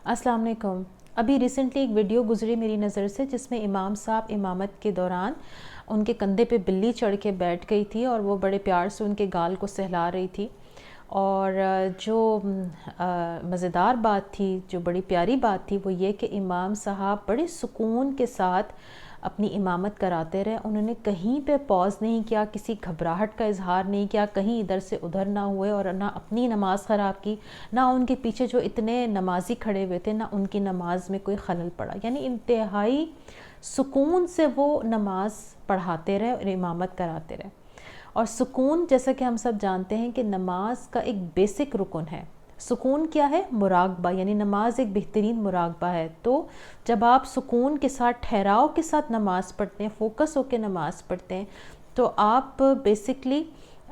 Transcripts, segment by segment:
السلام علیکم۔ ابھی ریسنٹلی ایک ویڈیو گزری میری نظر سے جس میں امام صاحب امامت کے دوران ان کے کندھے پہ بلی چڑھ کے بیٹھ گئی تھی اور وہ بڑے پیار سے ان کے گال کو سہلا رہی تھی، اور جو مزیدار بات تھی، جو بڑی پیاری بات تھی، وہ یہ کہ امام صاحب بڑے سکون کے ساتھ اپنی امامت کراتے رہے۔ انہوں نے کہیں پہ پوز نہیں کیا، کسی گھبراہٹ کا اظہار نہیں کیا، کہیں ادھر سے ادھر نہ ہوئے اور نہ اپنی نماز خراب کی، نہ ان کے پیچھے جو اتنے نمازی کھڑے ہوئے تھے نہ ان کی نماز میں کوئی خلل پڑا۔ یعنی انتہائی سکون سے وہ نماز پڑھاتے رہے اور امامت کراتے رہے۔ اور سکون، جیسا کہ ہم سب جانتے ہیں کہ نماز کا ایک بیسک رکن ہے۔ سکون کیا ہے؟ مراقبہ، یعنی نماز ایک بہترین مراقبہ ہے۔ تو جب آپ سکون کے ساتھ، ٹھہراؤ کے ساتھ نماز پڑھتے ہیں، فوکس ہو کے نماز پڑھتے ہیں، تو آپ بیسکلی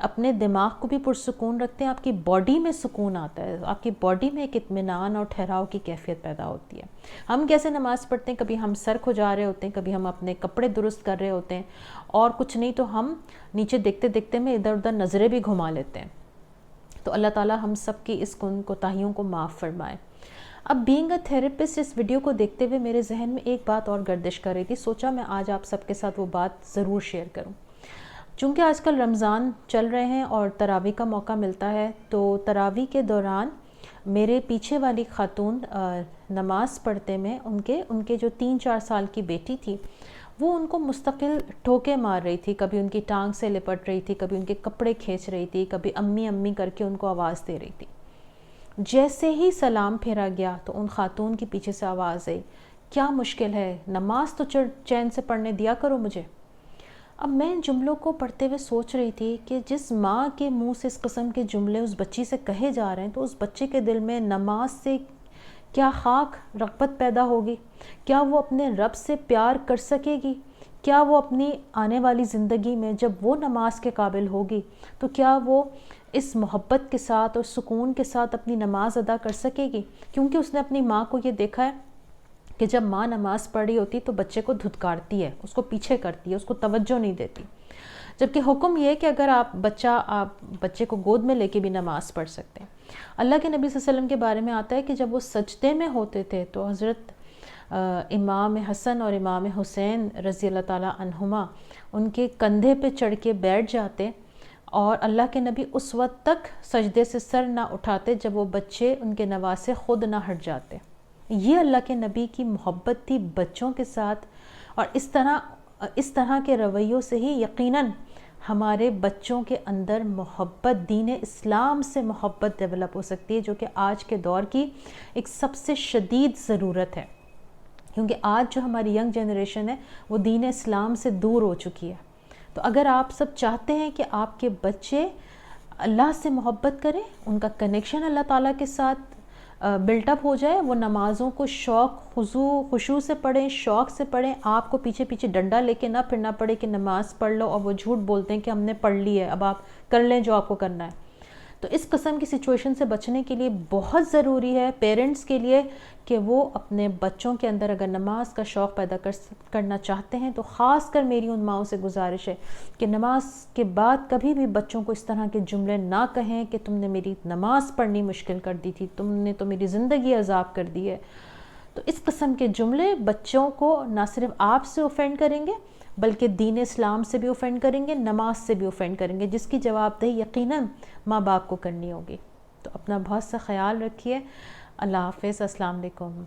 اپنے دماغ کو بھی پرسکون رکھتے ہیں، آپ کی باڈی میں سکون آتا ہے، آپ کی باڈی میں ایک اطمینان اور ٹھہراؤ کی کیفیت پیدا ہوتی ہے۔ ہم کیسے نماز پڑھتے ہیں؟ کبھی ہم سر کھجا رہے ہوتے ہیں، کبھی ہم اپنے کپڑے درست کر رہے ہوتے ہیں، اور کچھ نہیں تو ہم نیچے دیکھتے دیکھتے میں ادھر ادھر نظریں بھی گھما لیتے ہیں۔ تو اللہ تعالیٰ ہم سب کی اس کوتاہیوں کو معاف فرمائے۔ اب بینگ اے تھیراپسٹ، اس ویڈیو کو دیکھتے ہوئے میرے ذہن میں ایک بات اور گردش کر رہی تھی، سوچا میں آج آپ سب کے ساتھ وہ بات ضرور شیئر کروں۔ چونکہ آج کل رمضان چل رہے ہیں اور تراویح کا موقع ملتا ہے، تو تراویح کے دوران میرے پیچھے والی خاتون نماز پڑھتے میں ان کے جو 3-4 سال کی بیٹی تھی، وہ ان کو مستقل ٹھوکے مار رہی تھی، کبھی ان کی ٹانگ سے لپٹ رہی تھی، کبھی ان کے کپڑے کھینچ رہی تھی، کبھی امی امی کر کے ان کو آواز دے رہی تھی۔ جیسے ہی سلام پھیرا گیا تو ان خاتون کی پیچھے سے آواز آئی، کیا مشکل ہے، نماز تو چین سے پڑھنے دیا کرو مجھے۔ اب میں ان جملوں کو پڑھتے ہوئے سوچ رہی تھی کہ جس ماں کے منہ سے اس قسم کے جملے اس بچی سے کہے جا رہے ہیں، تو اس بچے کے دل میں نماز سے کیا خاک رغبت پیدا ہوگی؟ کیا وہ اپنے رب سے پیار کر سکے گی؟ کیا وہ اپنی آنے والی زندگی میں جب وہ نماز کے قابل ہوگی تو کیا وہ اس محبت کے ساتھ اور سکون کے ساتھ اپنی نماز ادا کر سکے گی؟ کیونکہ اس نے اپنی ماں کو یہ دیکھا ہے کہ جب ماں نماز پڑھ رہی ہوتی تو بچے کو دھتکارتی ہے، اس کو پیچھے کرتی ہے، اس کو توجہ نہیں دیتی۔ جبکہ حکم یہ ہے کہ اگر آپ بچے کو گود میں لے کے بھی نماز پڑھ سکتے ہیں۔ اللہ کے نبی صلی اللہ علیہ وسلم کے بارے میں آتا ہے کہ جب وہ سجدے میں ہوتے تھے تو حضرت امام حسن اور امام حسین رضی اللہ تعالیٰ عنہما ان کے کندھے پہ چڑھ کے بیٹھ جاتے، اور اللہ کے نبی اس وقت تک سجدے سے سر نہ اٹھاتے جب وہ بچے ان کے نواسے خود نہ ہٹ جاتے۔ یہ اللہ کے نبی کی محبت تھی بچوں کے ساتھ، اور اس طرح کے رویوں سے ہی یقیناً ہمارے بچوں کے اندر محبت، دین اسلام سے محبت ڈیولپ ہو سکتی ہے، جو کہ آج کے دور کی ایک سب سے شدید ضرورت ہے، کیونکہ آج جو ہماری ینگ جنریشن ہے وہ دین اسلام سے دور ہو چکی ہے۔ تو اگر آپ سب چاہتے ہیں کہ آپ کے بچے اللہ سے محبت کریں، ان کا کنیکشن اللہ تعالیٰ کے ساتھ بلٹ اپ ہو جائے، وہ نمازوں کو شوق خشوع سے پڑھیں، شوق سے پڑھیں، آپ کو پیچھے پیچھے ڈنڈا لے کے نہ پھرنا پڑے کہ نماز پڑھ لو اور وہ جھوٹ بولتے ہیں کہ ہم نے پڑھ لی ہے، اب آپ کر لیں جو آپ کو کرنا ہے۔ تو اس قسم کی سچویشن سے بچنے کے لیے بہت ضروری ہے پیرنٹس کے لیے کہ وہ اپنے بچوں کے اندر اگر نماز کا شوق پیدا کرنا چاہتے ہیں، تو خاص کر میری ان ماؤں سے گزارش ہے کہ نماز کے بعد کبھی بھی بچوں کو اس طرح کے جملے نہ کہیں کہ تم نے میری نماز پڑھنی مشکل کر دی تھی، تم نے تو میری زندگی عذاب کر دی ہے۔ تو اس قسم کے جملے بچوں کو نہ صرف آپ سے اوفینڈ کریں گے بلکہ دین اسلام سے بھی اوفینڈ کریں گے، نماز سے بھی اوفینڈ کریں گے، جس کی جواب دہی یقیناً ماں باپ کو کرنی ہوگی۔ تو اپنا بہت سا خیال رکھیے۔ اللہ حافظ۔ السلام علیکم۔